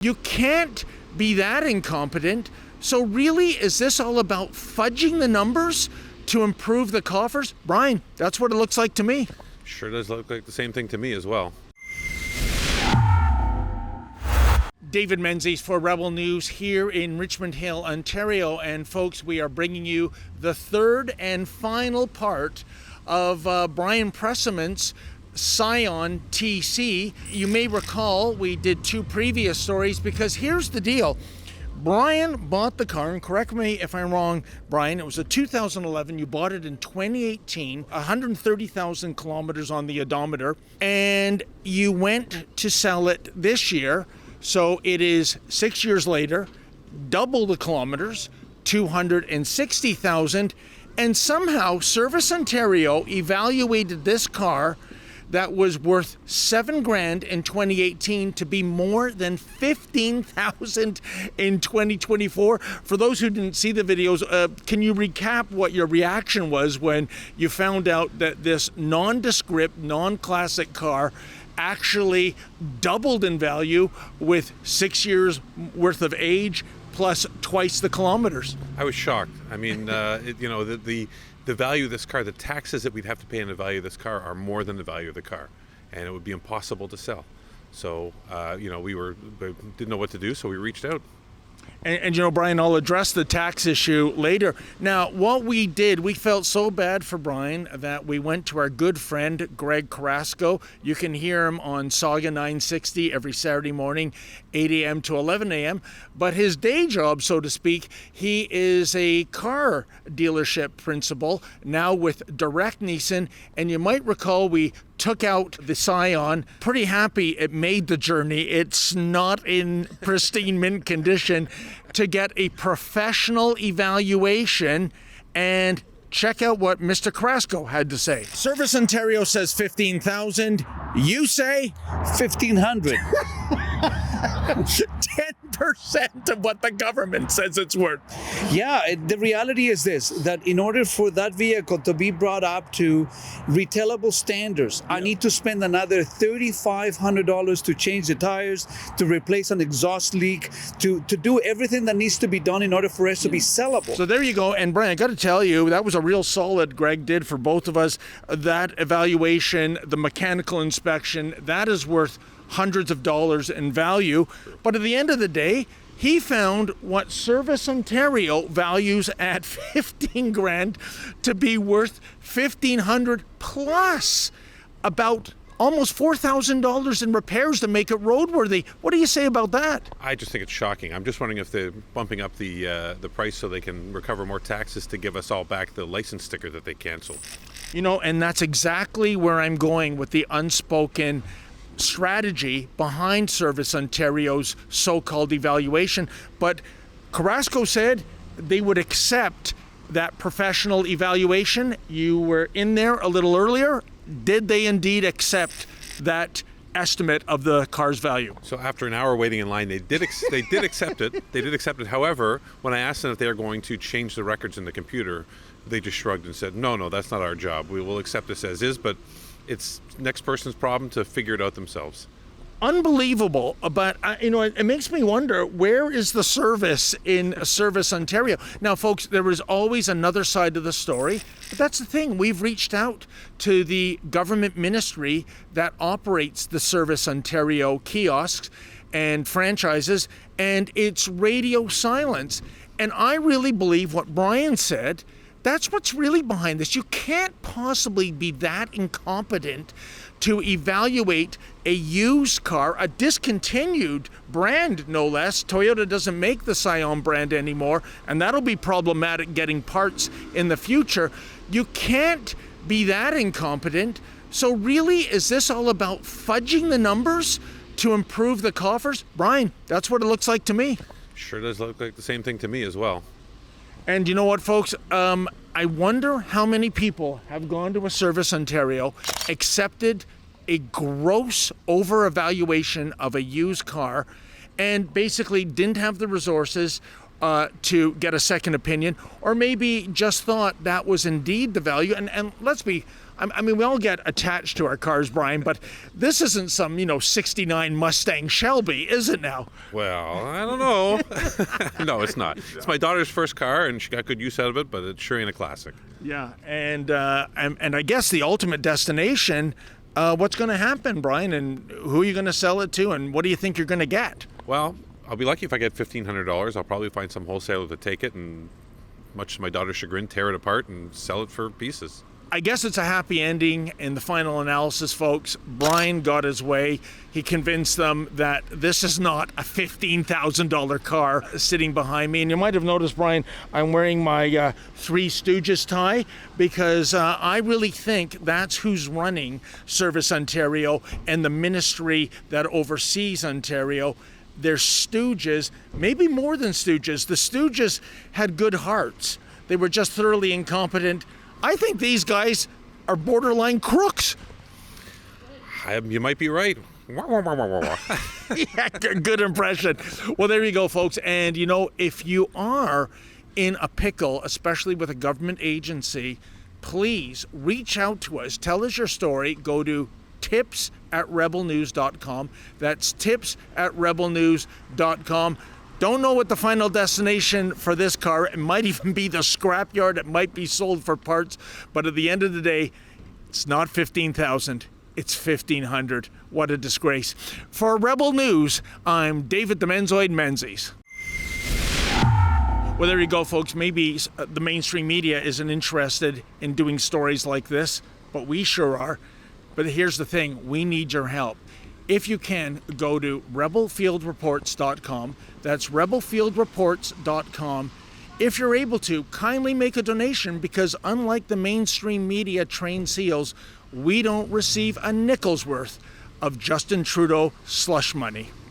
You can't be that incompetent. So really, is this all about fudging the numbers to improve the coffers? Brian, that's what it looks like to me. Sure does look like the same thing to me as well. David Menzies for Rebel News here in Richmond Hill, Ontario. And folks, we are bringing you the third and final part of Brian Presement's Scion TC. You may recall we did two previous stories because here's the deal. Brian bought the car, and correct me if I'm wrong, Brian, it was a 2011. You bought it in 2018, 130,000 kilometers on the odometer, and you went to sell it this year. So it is 6 years later, double the kilometers, 260,000, and somehow Service Ontario evaluated this car that was worth $7,000 in 2018 to be more than $15,000 in 2024. For those who didn't see the videos, can you recap what your reaction was when you found out that this nondescript, non-classic car actually doubled in value with 6 years worth of age plus twice the kilometers? I was shocked. I mean, the value of this car, the taxes that we'd have to pay on the value of this car are more than the value of the car, and it would be impossible to sell. So, we didn't know what to do, so we reached out. And Brian, I'll address the tax issue later. Now, what we did, we felt so bad for Brian that we went to our good friend, Greg Carrasco. You can hear him on Saga 960 every Saturday morning, 8 a.m. to 11 a.m. But his day job, so to speak, he is a car dealership principal, now with Direct Nissan. And you might recall we took out the Scion. Pretty happy it made the journey. It's not in pristine mint condition, to get a professional evaluation and check out what Mr. Carrasco had to say. Service Ontario says 15,000. You say 1,500. 10% of what the government says it's worth. Yeah, the reality is this, that in order for that vehicle to be brought up to retailable standards, I need to spend another $3,500 to change the tires, to replace an exhaust leak, to do everything that needs to be done in order for us to be sellable. So there you go. And Brian, I got to tell you, that was a real solid Greg did for both of us. That evaluation, the mechanical inspection, that is worth hundreds of dollars in value. But at the end of the day, he found what Service Ontario values at $15,000 to be worth $1,500 plus about almost $4,000 in repairs to make it roadworthy. What do you say about that? I just think it's shocking. I'm just wondering if they're bumping up the price so they can recover more taxes to give us all back the license sticker that they canceled. And that's exactly where I'm going with the unspoken strategy behind Service Ontario's so-called evaluation. But Carrasco said they would accept that professional evaluation. You were in there a little earlier. Did they indeed accept that estimate of the car's value? So after an hour waiting in line, they did accept it. They did accept it. However, when I asked them if they are going to change the records in the computer, they just shrugged and said, no, that's not our job. We will accept this as is, but it's next person's problem to figure it out themselves. Unbelievable, but it makes me wonder, where is the service in Service Ontario? Now, folks, there is always another side to the story, but that's the thing. We've reached out to the government ministry that operates the Service Ontario kiosks and franchises, and it's radio silence. And I really believe what Brian said. That's what's really behind this. You can't possibly be that incompetent to evaluate a used car, a discontinued brand, no less. Toyota doesn't make the Scion brand anymore, and that'll be problematic getting parts in the future. You can't be that incompetent. So really, is this all about fudging the numbers to improve the coffers? Brian, that's what it looks like to me. Sure does look like the same thing to me as well. And you know what, folks? I wonder how many people have gone to a Service Ontario, accepted a gross over-evaluation of a used car, and basically didn't have the resources to get a second opinion, or maybe just thought that was indeed the value. And let's be, I mean, we all get attached to our cars, Brian, but this isn't some, 69 Mustang Shelby, is it now? Well, I don't know. No, it's not. It's my daughter's first car, and she got good use out of it, but it sure ain't a classic. Yeah, and I guess the ultimate destination, what's going to happen, Brian, and who are you going to sell it to, and what do you think you're going to get? Well, I'll be lucky if I get $1,500. I'll probably find some wholesaler to take it and, much to my daughter's chagrin, tear it apart and sell it for pieces. I guess it's a happy ending in the final analysis, folks. Brian got his way. He convinced them that this is not a $15,000 car sitting behind me. And you might have noticed, Brian, I'm wearing my Three Stooges tie because I really think that's who's running Service Ontario and the ministry that oversees Ontario. They're stooges, maybe more than stooges. The stooges had good hearts. They were just thoroughly incompetent. I think these guys are borderline crooks. You might be right. Yeah, good impression. Well, there you go, folks. And, if you are in a pickle, especially with a government agency, please reach out to us. Tell us your story. Go to tips@rebelnews.com. That's tips@rebelnews.com. Don't know what the final destination for this car. It might even be the scrapyard. It might be sold for parts. But at the end of the day, it's not 15,000. It's 1,500. What a disgrace. For Rebel News, I'm David the Menzoid Menzies. Well, there you go, folks. Maybe the mainstream media isn't interested in doing stories like this, but we sure are. But here's the thing. We need your help. If you can, go to rebelfieldreports.com. That's rebelfieldreports.com. If you're able to, kindly make a donation because unlike the mainstream media trained seals, we don't receive a nickel's worth of Justin Trudeau slush money.